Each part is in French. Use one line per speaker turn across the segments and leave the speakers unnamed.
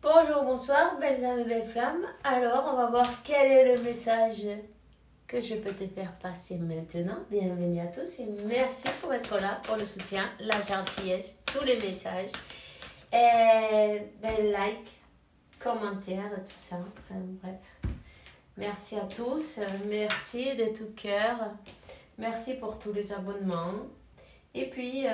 Bonjour, bonsoir, belles âmes et belles flammes. Alors, on va voir quel est le message que je peux te faire passer maintenant. Bienvenue à tous et merci pour être là, pour le soutien, la gentillesse, tous les messages. Et like, commentaires, tout ça. Enfin, bref. Merci à tous. Merci de tout cœur. Merci pour tous les abonnements. Et puis,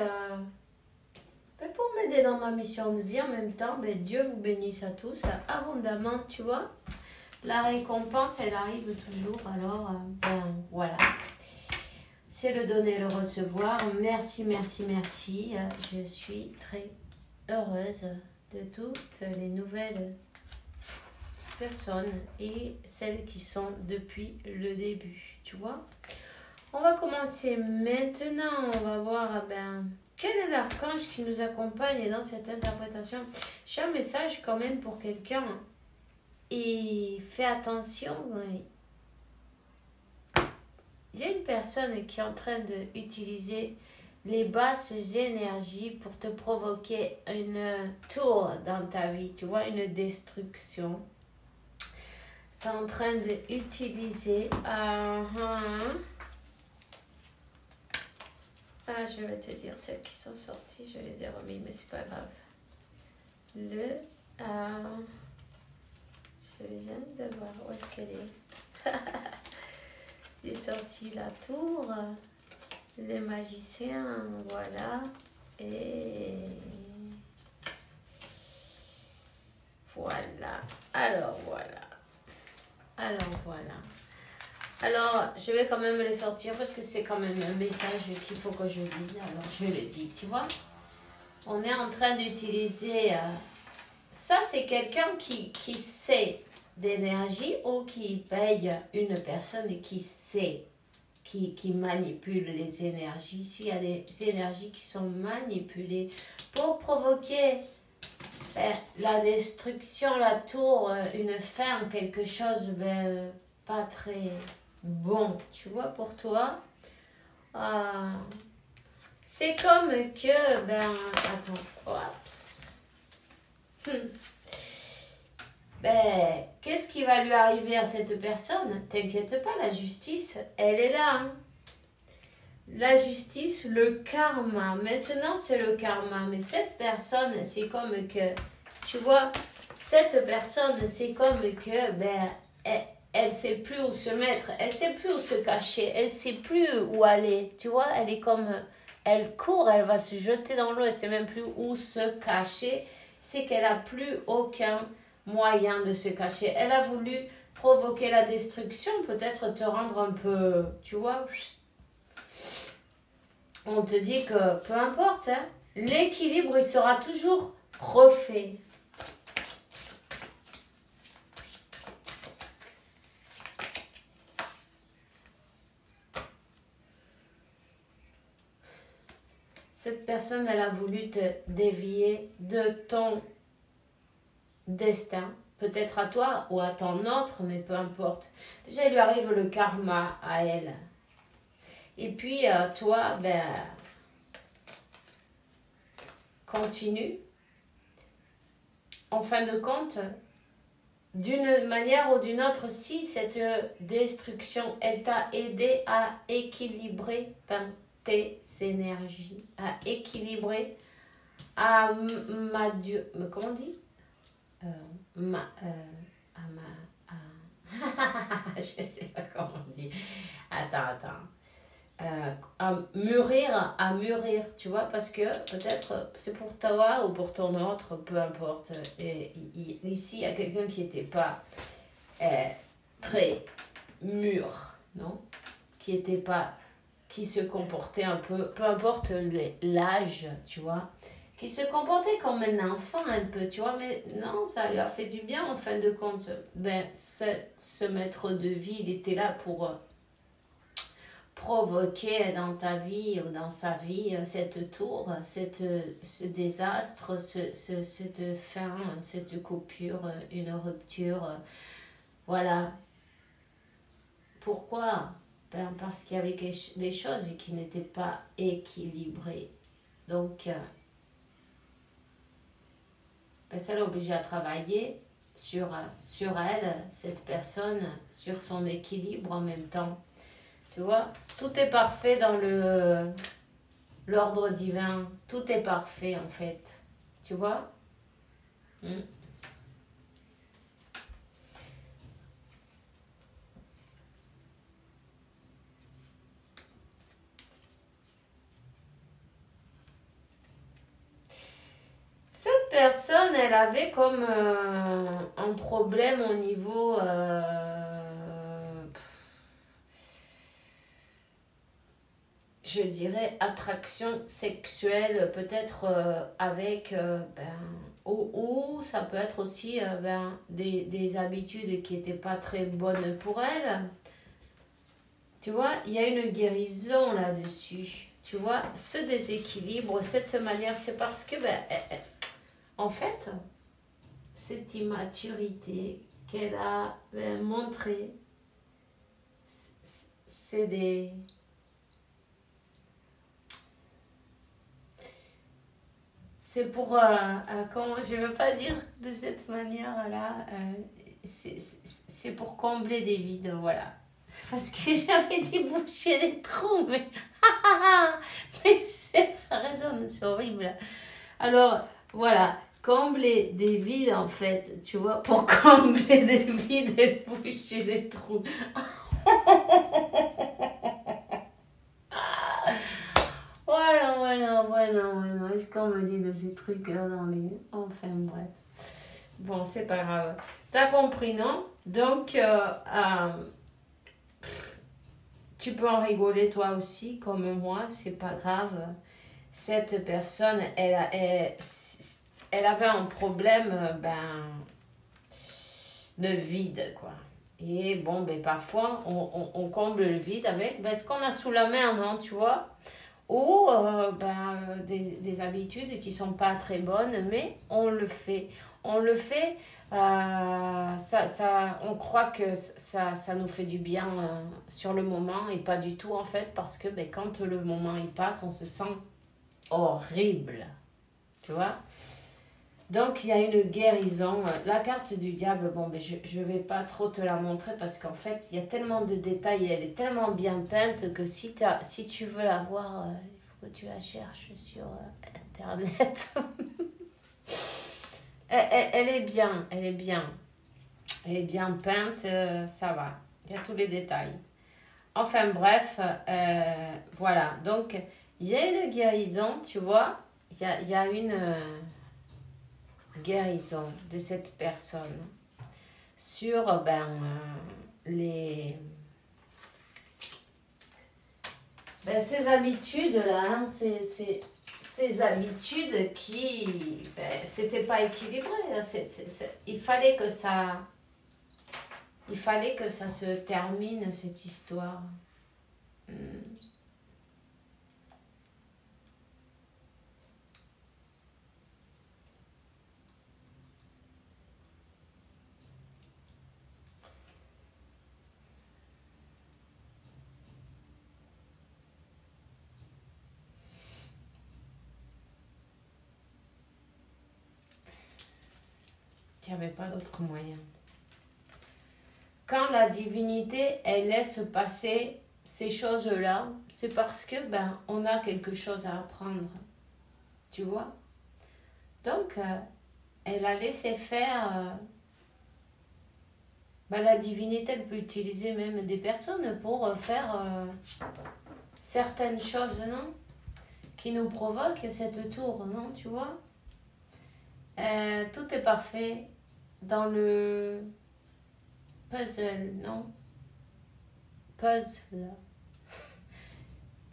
pour m'aider dans ma mission de vie en même temps, Dieu vous bénisse à tous abondamment, tu vois. La récompense, elle arrive toujours. Alors, voilà. C'est le donner et le recevoir. Merci, merci, merci. Je suis très heureuse de toutes les nouvelles personnes et celles qui sont depuis le début, tu vois. On va commencer maintenant. On va voir, quel est l'archange qui nous accompagne dans cette interprétation. J'ai un message quand même pour quelqu'un. Et fais attention. Il y a une personne qui est en train d'utiliser les basses énergies pour te provoquer une tour dans ta vie. Tu vois, une destruction. C'est en train d'utiliser... je vais te dire celles qui sont sorties, je les ai remis, mais c'est pas grave. Je viens de voir où est-ce qu'elle est. Il est sorti la tour, les magiciens, voilà. Et voilà. Alors voilà. Alors, je vais quand même les sortir parce que c'est quand même un message qu'il faut que je lise. Alors, je le dis, tu vois. On est en train d'utiliser... ça, c'est quelqu'un qui sait d'énergie ou qui paye une personne qui sait, qui manipule les énergies. S'il y a des énergies qui sont manipulées pour provoquer la destruction, la tour, une fin, quelque chose pas très... bon, tu vois, pour toi, c'est comme que, attends, qu'est-ce qui va lui arriver à cette personne? T'inquiète pas, la justice, elle est là, hein. La justice, le karma, maintenant c'est le karma, mais cette personne, c'est comme que, tu vois, cette personne, c'est comme que, elle sait plus où se mettre, elle sait plus où se cacher, elle sait plus où aller, tu vois, elle est comme, elle court, elle va se jeter dans l'eau, elle sait même plus où se cacher, c'est qu'elle a plus aucun moyen de se cacher. Elle a voulu provoquer la destruction, peut-être te rendre un peu, tu vois, on te dit que peu importe, hein, l'équilibre, il sera toujours refait. Cette personne, elle a voulu te dévier de ton destin. Peut-être à toi ou à ton autre, mais peu importe. Déjà, il lui arrive le karma à elle. Et puis, toi, continue. En fin de compte, d'une manière ou d'une autre, si cette destruction, elle t'a aidé à équilibrer tes énergies, à équilibrer, comment on dit? Je sais pas comment on dit. Attends. À mûrir, tu vois, parce que peut-être c'est pour toi ou pour ton autre, peu importe. Et ici, il y a quelqu'un qui n'était pas très mûr, non? Qui se comportait un peu importe l'âge, tu vois, qui se comportait comme un enfant un peu, tu vois, mais non, ça lui a fait du bien en fin de compte. Ce maître de vie, il était là pour provoquer dans ta vie ou dans sa vie cette tour, ce désastre, cette fin, cette coupure, une rupture, voilà. Pourquoi? Parce qu'il y avait des choses qui n'étaient pas équilibrées. Donc, ben, ça l'oblige à travailler sur elle, cette personne, sur son équilibre en même temps. Tu vois, tout est parfait dans l'ordre divin. Tout est parfait en fait. Tu vois? Cette personne, elle avait comme un problème au niveau je dirais attraction sexuelle, peut-être avec ou ça peut être aussi des habitudes qui n'étaient pas très bonnes pour elle. Tu vois, il y a une guérison là-dessus. Tu vois, ce déséquilibre, cette manière, c'est parce que en fait, cette immaturité qu'elle a montrée, c'est des... C'est pour, comment, je ne veux pas dire de cette manière-là, c'est pour combler des vides, voilà. Parce que j'avais dit boucher les trous, mais, mais ça résonne, c'est horrible. Alors, voilà, combler des vides, en fait, tu vois, pour combler des vides et boucher les trous. Voilà. Est-ce qu'on me dit de ces trucs-là dans les... Enfin, bref. Bon, c'est pas grave. T'as compris, non? Donc, tu peux en rigoler toi aussi, comme moi, c'est pas grave. Cette personne, elle avait un problème, de vide, quoi. Et bon, parfois, on comble le vide avec ce qu'on a sous la main, non, tu vois? Ou des habitudes qui sont pas très bonnes, mais on le fait. On le fait, on croit que ça nous fait du bien sur le moment et pas du tout en fait, parce que quand le moment il passe, on se sent horrible. Tu vois? Donc il y a une guérison. La carte du diable, je ne vais pas trop te la montrer parce qu'en fait il y a tellement de détails et elle est tellement bien peinte que si tu veux la voir, il faut que tu la cherches sur internet. Elle est bien, elle est bien. Elle est bien peinte, ça va. Il y a tous les détails. Enfin bref, voilà. Donc il y a une guérison, tu vois. Il y a une... guérison de cette personne sur ces habitudes là, hein, ces habitudes qui c'était pas équilibré, hein, il fallait que ça se termine cette histoire. Il n'y avait pas d'autre moyen. Quand la divinité, elle laisse passer ces choses-là, c'est parce que on a quelque chose à apprendre. Tu vois? Donc, elle a laissé faire... la divinité, elle peut utiliser même des personnes pour faire certaines choses, non? Qui nous provoquent cette tour, non? Tu vois? Tout est parfait dans le puzzle, non? Puzzle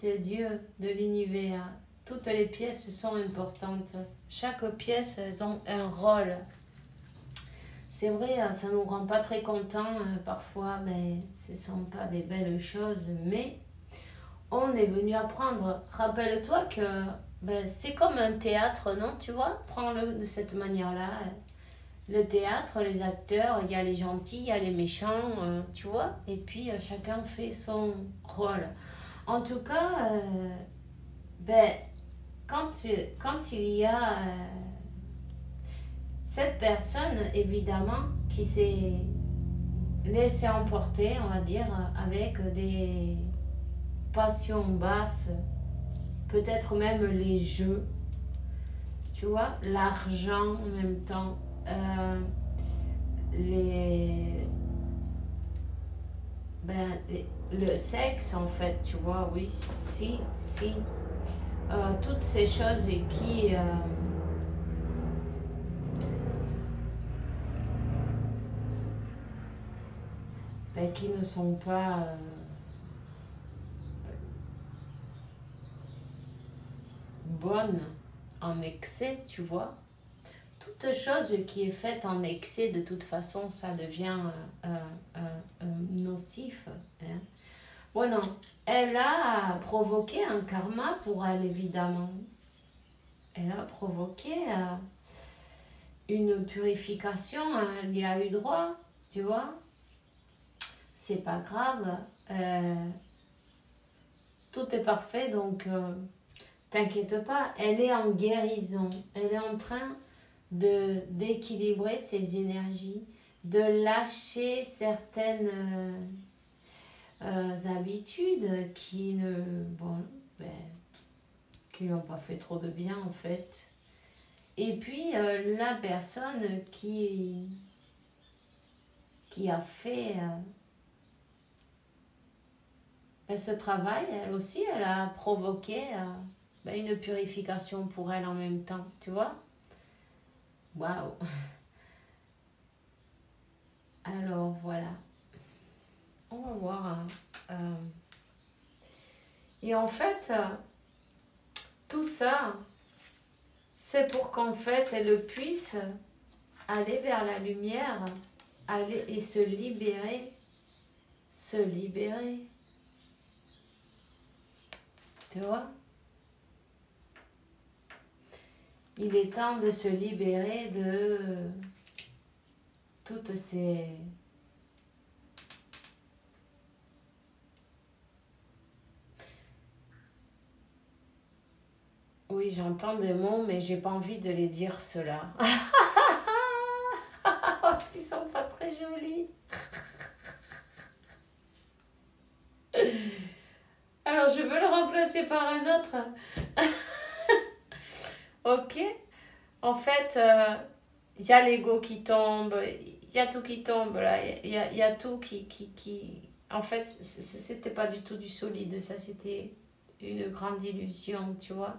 de Dieu, de l'univers. Toutes les pièces sont importantes. Chaque pièce, elles ont un rôle. C'est vrai, ça ne nous rend pas très contents parfois, mais ce ne sont pas des belles choses, mais on est venu apprendre. Rappelle-toi que c'est comme un théâtre, non? Tu vois? Prends-le de cette manière-là. Le théâtre, les acteurs, il y a les gentils, il y a les méchants, tu vois? Et puis chacun fait son rôle. En tout cas, quand il y a... Cette personne, évidemment, qui s'est laissée emporter, on va dire, avec des passions basses, peut-être même les jeux, tu vois, l'argent en même temps, les, le sexe en fait, tu vois, oui, si, toutes ces choses qui ne sont pas bonnes en excès, tu vois. Toute chose qui est faite en excès, de toute façon, ça devient nocif. Hein. Bueno, elle a provoqué un karma pour elle, évidemment. Elle a provoqué une purification, elle y a eu droit, tu vois. C'est pas grave. Tout est parfait, donc t'inquiète pas. Elle est en guérison. Elle est en train d'équilibrer ses énergies, de lâcher certaines habitudes qui qui n'ont pas fait trop de bien en fait. Et puis la personne qui a fait ce travail, elle aussi, elle a provoqué une purification pour elle en même temps, tu vois. Waouh. Alors voilà. On va voir. Et en fait, tout ça, c'est pour qu'en fait, elle puisse aller vers la lumière, aller et se libérer. Se libérer. Tu vois? Il est temps de se libérer de toutes ces... Oui, j'entends des mots, mais j'ai pas envie de les dire ceux-là. Parce qu'ils sont pas très jolis. Alors, je veux le remplacer par un autre. Ok. En fait, il y a l'ego qui tombe, il y a tout qui tombe, là. Il y a tout qui... En fait, c'était pas du tout du solide, ça, c'était une grande illusion, tu vois.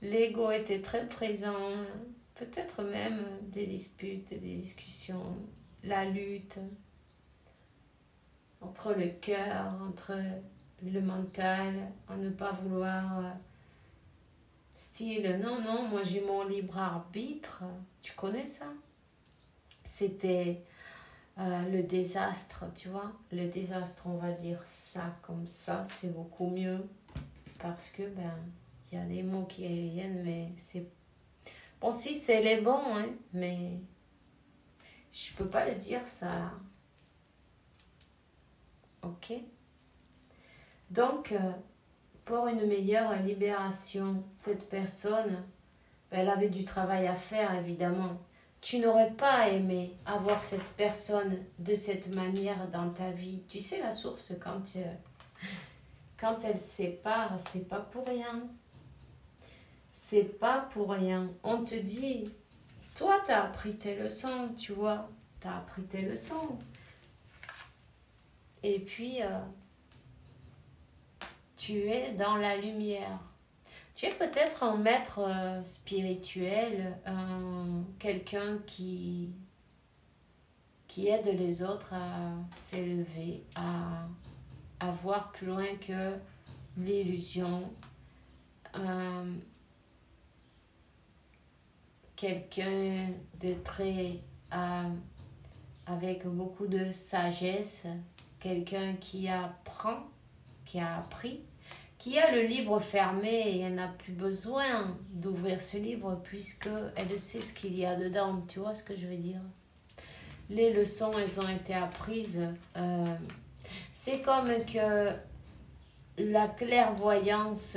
L'ego était très présent, peut-être même des disputes, des discussions, la lutte entre le cœur, entre le mental, à ne pas vouloir style non, moi j'ai mon libre arbitre, tu connais ça? C'était le désastre, tu vois, le désastre, on va dire ça comme ça, c'est beaucoup mieux parce que il y a des mots qui viennent, mais c'est bon, si c'est les bons, hein, mais je peux pas le dire ça. Ok? Donc, pour une meilleure libération, cette personne, elle avait du travail à faire, évidemment. Tu n'aurais pas aimé avoir cette personne de cette manière dans ta vie. Tu sais, la source, quand elle sépare, c'est pas pour rien. C'est pas pour rien. On te dit, toi, t'as appris tes leçons, tu vois. T'as appris tes leçons. Et puis, tu es dans la lumière. Tu es peut-être un maître spirituel, quelqu'un qui aide les autres à s'élever, à voir plus loin que l'illusion. Quelqu'un de très... avec beaucoup de sagesse, quelqu'un qui apprend, qui a appris, qui a le livre fermé et elle n'a plus besoin d'ouvrir ce livre puisque elle sait ce qu'il y a dedans. Tu vois ce que je veux dire? Les leçons, elles ont été apprises. C'est comme que la clairvoyance,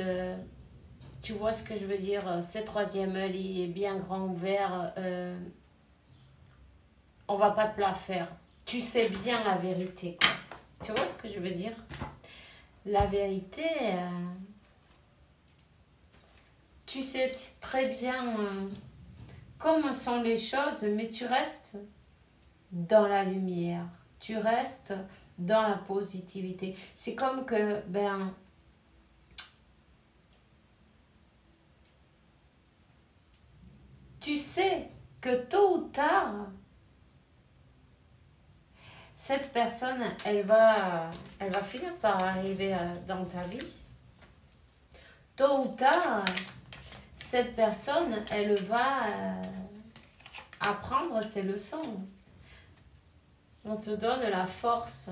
tu vois ce que je veux dire? Ce troisième œil, il est bien grand ouvert. on va pas te la faire. Tu sais bien la vérité, quoi. Tu vois ce que je veux dire? La vérité, tu sais très bien comment sont les choses, mais tu restes dans la lumière. Tu restes dans la positivité. C'est comme que, ben, tu sais que tôt ou tard, cette personne, elle va finir par arriver dans ta vie. Tôt ou tard, cette personne, elle va apprendre ses leçons. On te donne la force,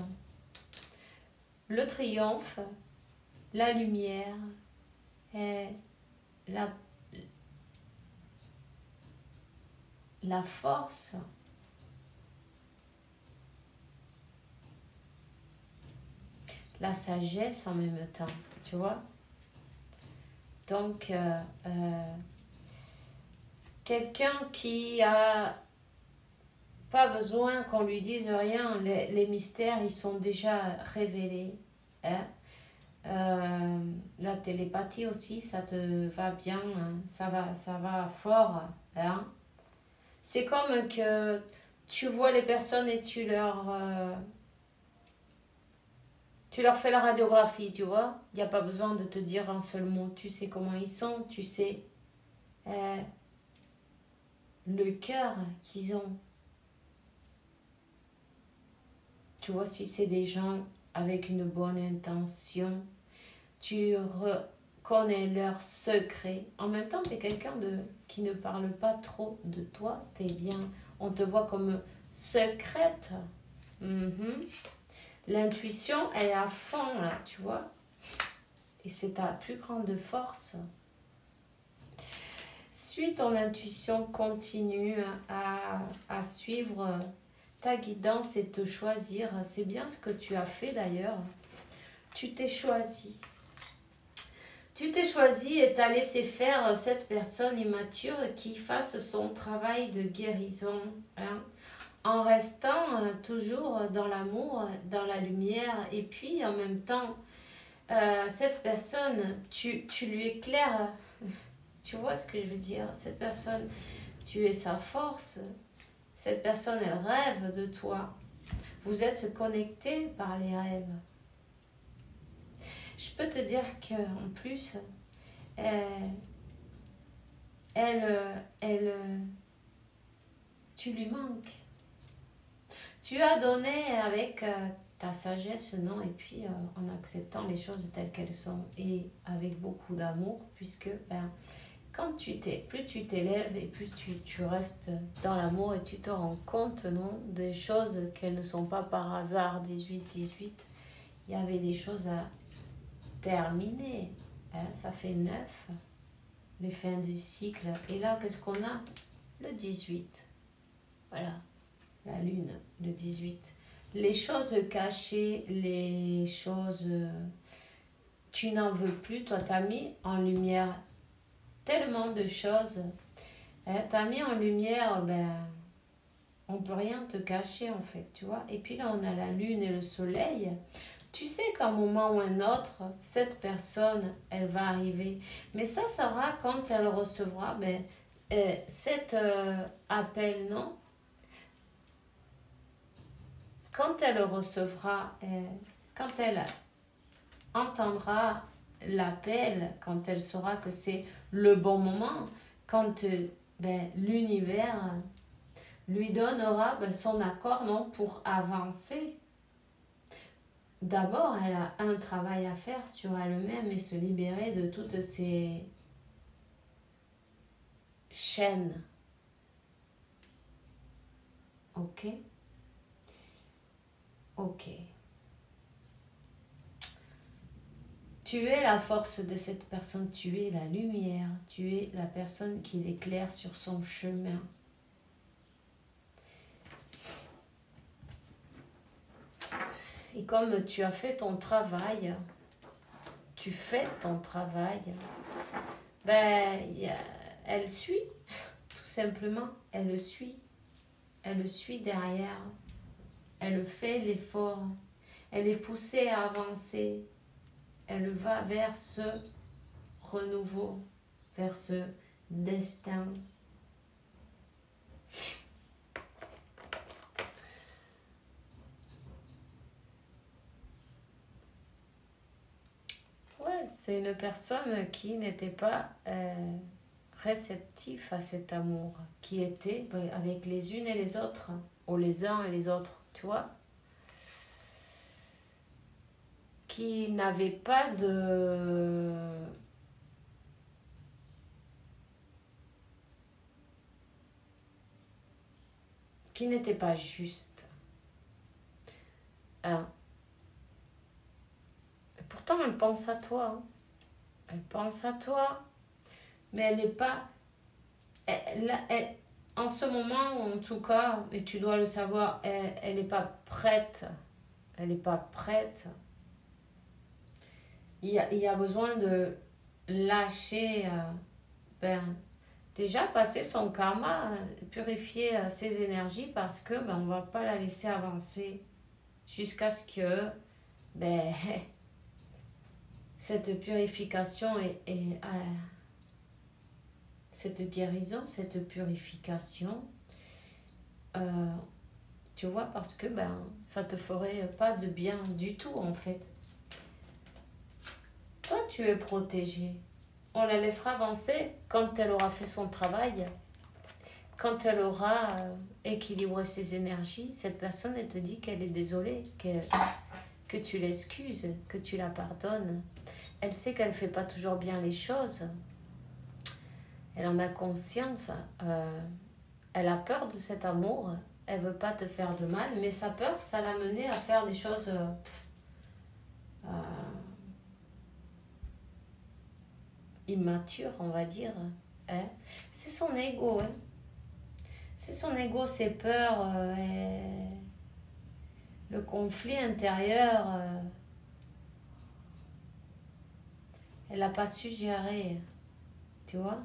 le triomphe, la lumière et la force. La sagesse en même temps, tu vois. Donc, quelqu'un qui a pas besoin qu'on lui dise rien, les mystères, ils sont déjà révélés. Hein. La télépathie aussi, ça te va bien, hein. Ça va fort. Hein. C'est comme que tu vois les personnes et tu leur fais la radiographie, tu vois. Il n'y a pas besoin de te dire un seul mot. Tu sais comment ils sont, tu sais le cœur qu'ils ont. Tu vois, si c'est des gens avec une bonne intention, tu reconnais leurs secrets. En même temps, tu es quelqu'un qui ne parle pas trop de toi. Tu es bien. On te voit comme secrète. L'intuition, elle est à fond, là, tu vois. Et c'est ta plus grande force. Suis ton intuition, continue à suivre ta guidance et te choisir. C'est bien ce que tu as fait d'ailleurs. Tu t'es choisi. Tu t'es choisi et t'as laissé faire cette personne immature qui fasse son travail de guérison. Hein, en restant toujours dans l'amour, dans la lumière. Et puis en même temps, cette personne, tu lui éclaires. Tu vois ce que je veux dire? Cette personne, tu es sa force. Cette personne, elle rêve de toi. Vous êtes connectés par les rêves. Je peux te dire qu'en plus, tu lui manques. Tu as donné avec ta sagesse, non, et puis en acceptant les choses telles qu'elles sont et avec beaucoup d'amour, puisque plus tu t'élèves et plus tu restes dans l'amour et tu te rends compte, non, des choses qu'elles ne sont pas par hasard. 18-18, il y avait des choses à terminer. Hein, ça fait 9, les fins du cycle. Et là, qu'est-ce qu'on a? Le 18. Voilà, la lune, le 18. Les choses cachées, les choses... tu n'en veux plus. Toi, tu as mis en lumière tellement de choses. Tu as mis en lumière, on peut rien te cacher en fait, tu vois. Et puis là, on a la lune et le soleil. Tu sais qu'à un moment ou un autre, cette personne, elle va arriver. Mais ça sera quand elle recevra cet appel, non? Quand elle recevra, quand elle entendra l'appel, quand elle saura que c'est le bon moment, quand l'univers lui donnera son accord, non, pour avancer. D'abord, elle a un travail à faire sur elle-même et se libérer de toutes ces chaînes. Ok? Ok. Tu es la force de cette personne, tu es la lumière, tu es la personne qui l'éclaire sur son chemin. Et comme tu as fait ton travail, tu fais ton travail, elle suit, tout simplement, elle suit. elle suit derrière. Elle fait l'effort. Elle est poussée à avancer. Elle va vers ce renouveau, vers ce destin. Ouais, c'est une personne qui n'était pas réceptive à cet amour, qui était avec les unes et les autres, ou les uns et les autres, tu vois, qui n'avait pas qui n'était pas juste. Hein. Pourtant, elle pense à toi. Hein. Elle pense à toi. Mais elle n'est pas... en ce moment, en tout cas, et tu dois le savoir, elle n'est pas prête. Elle n'est pas prête. Il y a besoin de lâcher... déjà passer son karma, purifier ses énergies parce que on ne va pas la laisser avancer jusqu'à ce que cette purification et cette guérison, cette purification, tu vois, parce que ça te ferait pas de bien du tout en fait. Toi, tu es protégé. On la laissera avancer quand elle aura fait son travail, quand elle aura équilibré ses énergies. Cette personne, elle te dit qu'elle est désolée, que tu l'excuses, que tu la pardonnes. Elle sait qu'elle ne fait pas toujours bien les choses. Elle en a conscience. Elle a peur de cet amour. Elle ne veut pas te faire de mal, mais sa peur, ça l'a menée à faire des choses... immature, on va dire. Hein? C'est son ego. Hein? C'est son ego, ses peurs, le conflit intérieur. Elle n'a pas su gérer. Tu vois?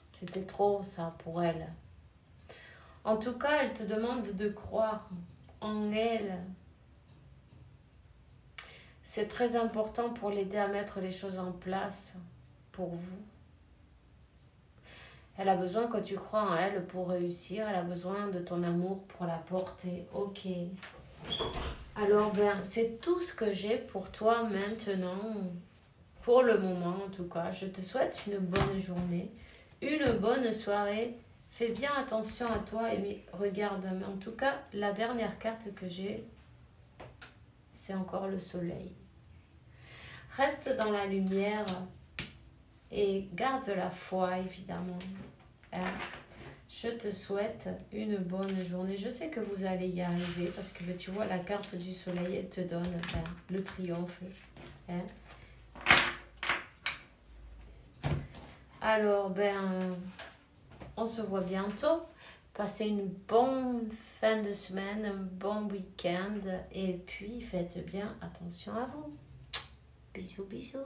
C'était trop ça pour elle. En tout cas, elle te demande de croire en elle. C'est très important pour l'aider à mettre les choses en place pour vous. Elle a besoin que tu crois en elle pour réussir. Elle a besoin de ton amour pour la porter. Ok. Alors, c'est tout ce que j'ai pour toi maintenant. Pour le moment, en tout cas. Je te souhaite une bonne journée, une bonne soirée. Fais bien attention à toi et regarde. En tout cas, la dernière carte que j'ai, c'est encore le soleil. Reste dans la lumière et garde la foi, évidemment. Je te souhaite une bonne journée. Je sais que vous allez y arriver parce que tu vois, la carte du soleil, elle te donne le triomphe. Alors, on se voit bientôt. Passez une bonne fin de semaine, un bon week-end. Et puis, faites bien attention à vous. Bisous, bisous.